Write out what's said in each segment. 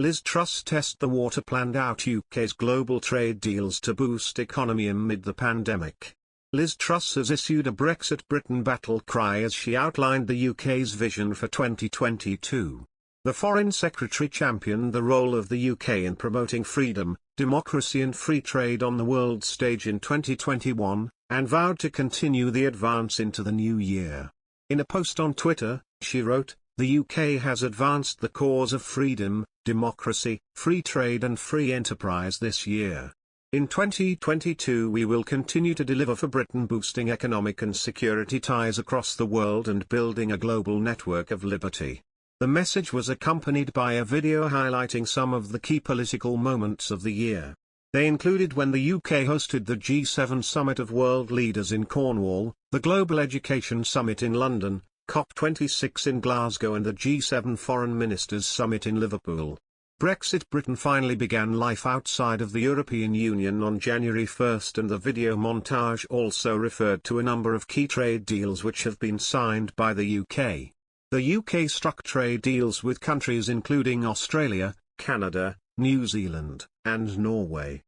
Liz Truss test the water, planned out UK's global trade deals to boost economy amid the pandemic. Liz Truss has issued a Brexit Britain battle cry as she outlined the UK's vision for 2022. The Foreign Secretary championed the role of the UK in promoting freedom, democracy and free trade on the world stage in 2021, and vowed to continue the advance into the new year. In a post on Twitter, she wrote, "The UK has advanced the cause of freedom, democracy, free trade and free enterprise this year. In 2022 we will continue to deliver for Britain, boosting economic and security ties across the world and building a global network of liberty." The message was accompanied by a video highlighting some of the key political moments of the year. They included when the UK hosted the G7 Summit of World Leaders in Cornwall, the Global Education Summit in London, COP26 in Glasgow and the G7 Foreign Ministers Summit in Liverpool. Brexit Britain finally began life outside of the European Union on January 1, and the video montage also referred to a number of key trade deals which have been signed by the UK. The UK struck trade deals with countries including Australia, Canada, New Zealand, and Norway.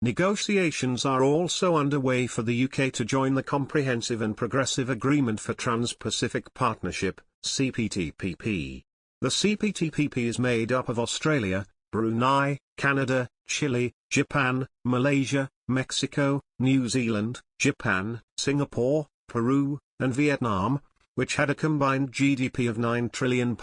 Negotiations are also underway for the UK to join the Comprehensive and Progressive Agreement for Trans-Pacific Partnership, CPTPP. The CPTPP is made up of Australia, Brunei, Canada, Chile, Japan, Malaysia, Mexico, New Zealand, Japan, Singapore, Peru, and Vietnam, which had a combined GDP of £9 trillion in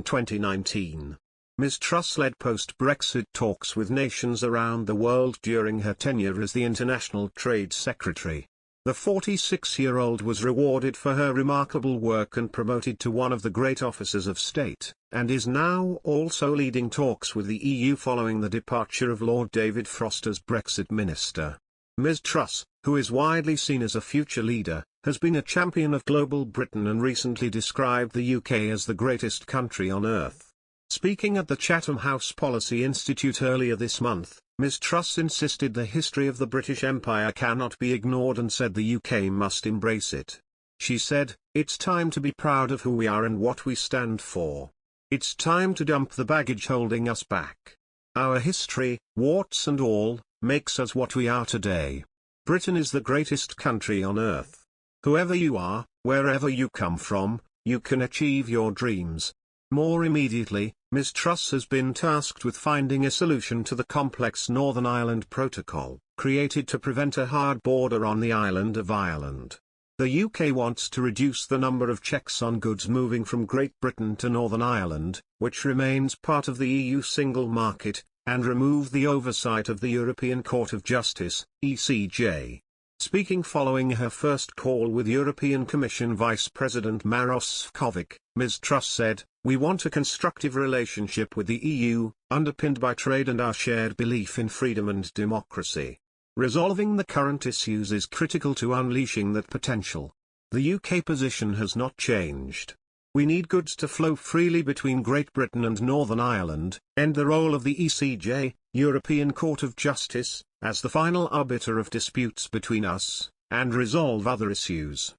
2019. Ms. Truss led post-Brexit talks with nations around the world during her tenure as the International Trade Secretary. The 46-year-old was rewarded for her remarkable work and promoted to one of the great offices of state, and is now also leading talks with the EU following the departure of Lord David Frost as Brexit Minister. Ms. Truss, who is widely seen as a future leader, has been a champion of global Britain and recently described the UK as the greatest country on earth. Speaking at the Chatham House Policy Institute earlier this month, Ms. Truss insisted the history of the British Empire cannot be ignored and said the UK must embrace it. She said, "It's time to be proud of who we are and what we stand for. It's time to dump the baggage holding us back. Our history, warts and all, makes us what we are today. Britain is the greatest country on earth. Whoever you are, wherever you come from, you can achieve your dreams." More immediately, Ms. Truss has been tasked with finding a solution to the complex Northern Ireland Protocol, created to prevent a hard border on the island of Ireland. The UK wants to reduce the number of checks on goods moving from Great Britain to Northern Ireland, which remains part of the EU single market, and remove the oversight of the European Court of Justice, ECJ. Speaking following her first call with European Commission Vice President Maroš Šefčovič, Ms. Truss said, "We want a constructive relationship with the EU, underpinned by trade and our shared belief in freedom and democracy. Resolving the current issues is critical to unleashing that potential. The UK position has not changed. We need goods to flow freely between Great Britain and Northern Ireland, end the role of the ECJ, European Court of Justice, as the final arbiter of disputes between us, and resolve other issues.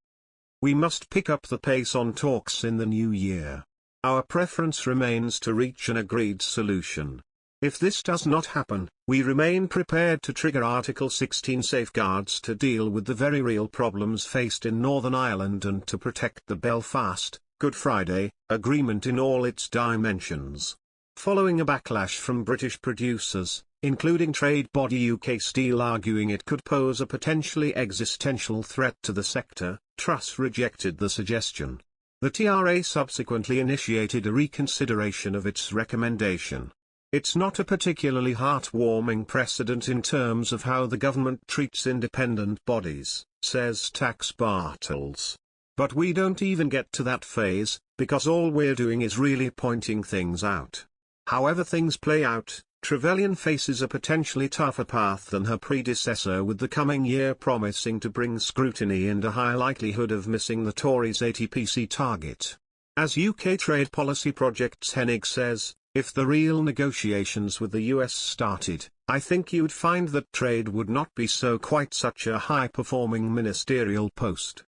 We must pick up the pace on talks in the new year. Our preference remains to reach an agreed solution. If this does not happen, we remain prepared to trigger Article 16 safeguards to deal with the very real problems faced in Northern Ireland and to protect the Belfast, Good Friday, Agreement in all its dimensions." Following a backlash from British producers, including trade body UK Steel arguing it could pose a potentially existential threat to the sector, Truss rejected the suggestion. The TRA subsequently initiated a reconsideration of its recommendation. "It's not a particularly heartwarming precedent in terms of how the government treats independent bodies," says Tax Bartels. "But we don't even get to that phase, because all we're doing is really pointing things out." However things play out, Trevelyan faces a potentially tougher path than her predecessor, with the coming year promising to bring scrutiny and a high likelihood of missing the Tories' ATPC target. As UK Trade Policy Project's Hennig says, "If the real negotiations with the US started, I think you'd find that trade would not be quite such a high-performing ministerial post.